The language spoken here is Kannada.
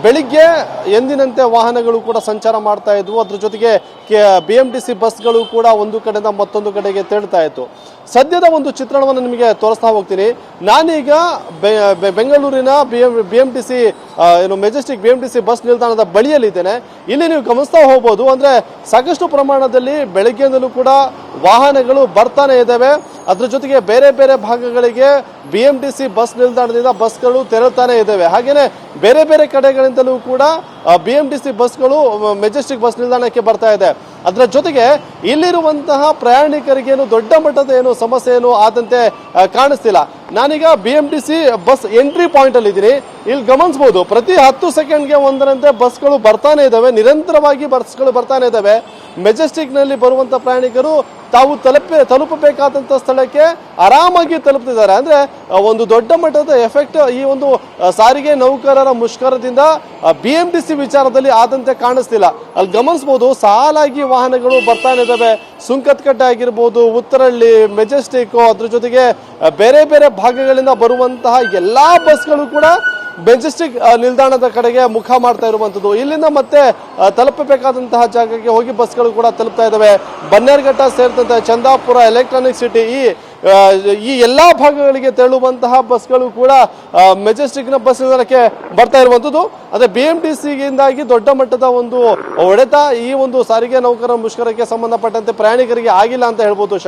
ಬೆಳಿಗ್ಗೆ ಎಂದಿನಂತೆ ವಾಹನಗಳು ಕೂಡ ಸಂಚಾರ ಮಾಡ್ತಾ ಇದ್ವು. ಅದ್ರ ಜೊತೆಗೆ BMTC ಬಸ್ಗಳು ಕೂಡ ಒಂದು ಕಡೆಯಿಂದ ಮತ್ತೊಂದು ಕಡೆಗೆ ತೆರಳ್ತಾ ಇತ್ತು. ಸದ್ಯದ ಒಂದು ಚಿತ್ರಣವನ್ನು ನಿಮಗೆ ತೋರಿಸ್ತಾ ಹೋಗ್ತೀನಿ. ನಾನೀಗ ಬೆಂಗಳೂರಿನ BMTC ಮೆಜೆಸ್ಟಿಕ್ BMTC ಬಸ್ ನಿಲ್ದಾಣದ ಬಳಿಯಲ್ಲಿದ್ದೇನೆ. ಇಲ್ಲಿ ನೀವು ಗಮನಿಸ್ತಾ ಹೋಗ್ಬೋದು, ಅಂದ್ರೆ ಸಾಕಷ್ಟು ಪ್ರಮಾಣದಲ್ಲಿ ಬೆಳಗ್ಗೆಯಿಂದಲೂ ಕೂಡ ವಾಹನಗಳು ಬರ್ತಾನೆ ಇದ್ದಾವೆ. ಅದ್ರ ಜೊತೆಗೆ ಬೇರೆ ಬೇರೆ ಭಾಗಗಳಿಗೆ BMTC ಬಸ್ ನಿಲ್ದಾಣದಿಂದ ಬಸ್ಗಳು ತೆರಳ್ತಾನೆ ಇದ್ದಾವೆ. ಹಾಗೇನೆ ಬೇರೆ ಬೇರೆ ಕಡೆಗಳಿಂದಲೂ ಕೂಡ BMTC ಬಸ್ಗಳು ಮೆಜೆಸ್ಟಿಕ್ ಬಸ್ ನಿಲ್ದಾಣಕ್ಕೆ ಬರ್ತಾ ಇದೆ. ಅದರ ಜೊತೆಗೆ ಇಲ್ಲಿರುವಂತಹ ಪ್ರಯಾಣಿಕರಿಗೇನು ದೊಡ್ಡ ಮಟ್ಟದ ಏನು ಸಮಸ್ಯೆ ಏನು ಆದಂತೆ ಕಾಣಿಸ್ತಿಲ್ಲ. ನಾನೀಗ BMTC ಬಸ್ ಎಂಟ್ರಿ ಪಾಯಿಂಟ್ ಅಲ್ಲಿ ಇದ್ದೀನಿ. ಇಲ್ಲಿ ಗಮನಿಸಬಹುದು, ಪ್ರತಿ 10 ಸೆಕೆಂಡ್ಗೆ ಒಂದರಂತೆ ಬಸ್ಗಳು ಬರ್ತಾನೆ ಇದಾವೆ, ನಿರಂತರವಾಗಿ ಬಸ್ಗಳು ಬರ್ತಾನೆ ಇದಾವೆ. ಮೆಜೆಸ್ಟಿಕ್ ನಲ್ಲಿ ಬರುವಂತ ಪ್ರಯಾಣಿಕರು ತಾವು ತಲುಪಬೇಕಾದಂತ ಸ್ಥಳಕ್ಕೆ ಆರಾಮಾಗಿ ತಲುಪ್ತಿದ್ದಾರೆ. ಅಂದ್ರೆ ಒಂದು ದೊಡ್ಡ ಮಟ್ಟದ ಎಫೆಕ್ಟ್ ಈ ಒಂದು ಸಾರಿಗೆ ನೌಕರರ ಮುಷ್ಕರದಿಂದ BMTC ವಿಚಾರದಲ್ಲಿ ಆದಂತೆ ಕಾಣಿಸ್ತಿಲ್ಲ. ಅಲ್ಲಿ ಗಮನಿಸಬಹುದು, ಸಾಲಾಗಿ ವಾಹನಗಳು ಬರ್ತಾನೆ ಇದಾವೆ. ಸುಂಕದಕಟ್ಟೆ ಆಗಿರ್ಬೋದು, ಉತ್ತರಹಳ್ಳಿ, ಮೆಜೆಸ್ಟಿಕ್, ಅದ್ರ ಜೊತೆಗೆ ಬೇರೆ ಬೇರೆ ಭಾಗಗಳಿಂದ ಬರುವಂತಹ ಎಲ್ಲಾ ಬಸ್ಗಳು ಕೂಡ ಮೆಜೆಸ್ಟಿಕ್ ನಿಲ್ದಾಣದ ಕಡೆಗೆ ಮುಖ ಮಾಡ್ತಾ ಇರುವಂತದ್ದು. ಇಲ್ಲಿಂದ ಮತ್ತೆ ತಲುಪಬೇಕಾದಂತಹ ಜಾಗಕ್ಕೆ ಹೋಗಿ ಬಸ್ಗಳು ಕೂಡ ತಲುಪ್ತಾ ಇದಾವೆ. ಬನ್ನೇರುಘಟ್ಟ ಸೇರಿದಂತೆ ಚಂದಾಪುರ, ಎಲೆಕ್ಟ್ರಾನಿಕ್ ಸಿಟಿ, ಈ ಎಲ್ಲಾ ಭಾಗಗಳಿಗೆ ತೆರಳುವಂತಹ ಬಸ್ಗಳು ಕೂಡ ಮೆಜೆಸ್ಟಿಕ್ ನ ಬಸ್ ನಿಲ್ದಾಣಕ್ಕೆ ಬರ್ತಾ ಇರುವಂತದ್ದು. ಅದೇ BMTC ಯಿಂದಾಗಿ ದೊಡ್ಡ ಮಟ್ಟದ ಒಂದು ಹೊಡೆತ ಈ ಒಂದು ಸಾರಿಗೆ ನೌಕರರ ಮುಷ್ಕರಕ್ಕೆ ಸಂಬಂಧಪಟ್ಟಂತೆ ಪ್ರಯಾಣಿಕರಿಗೆ ಆಗಿಲ್ಲ ಅಂತ ಹೇಳ್ಬೋದು.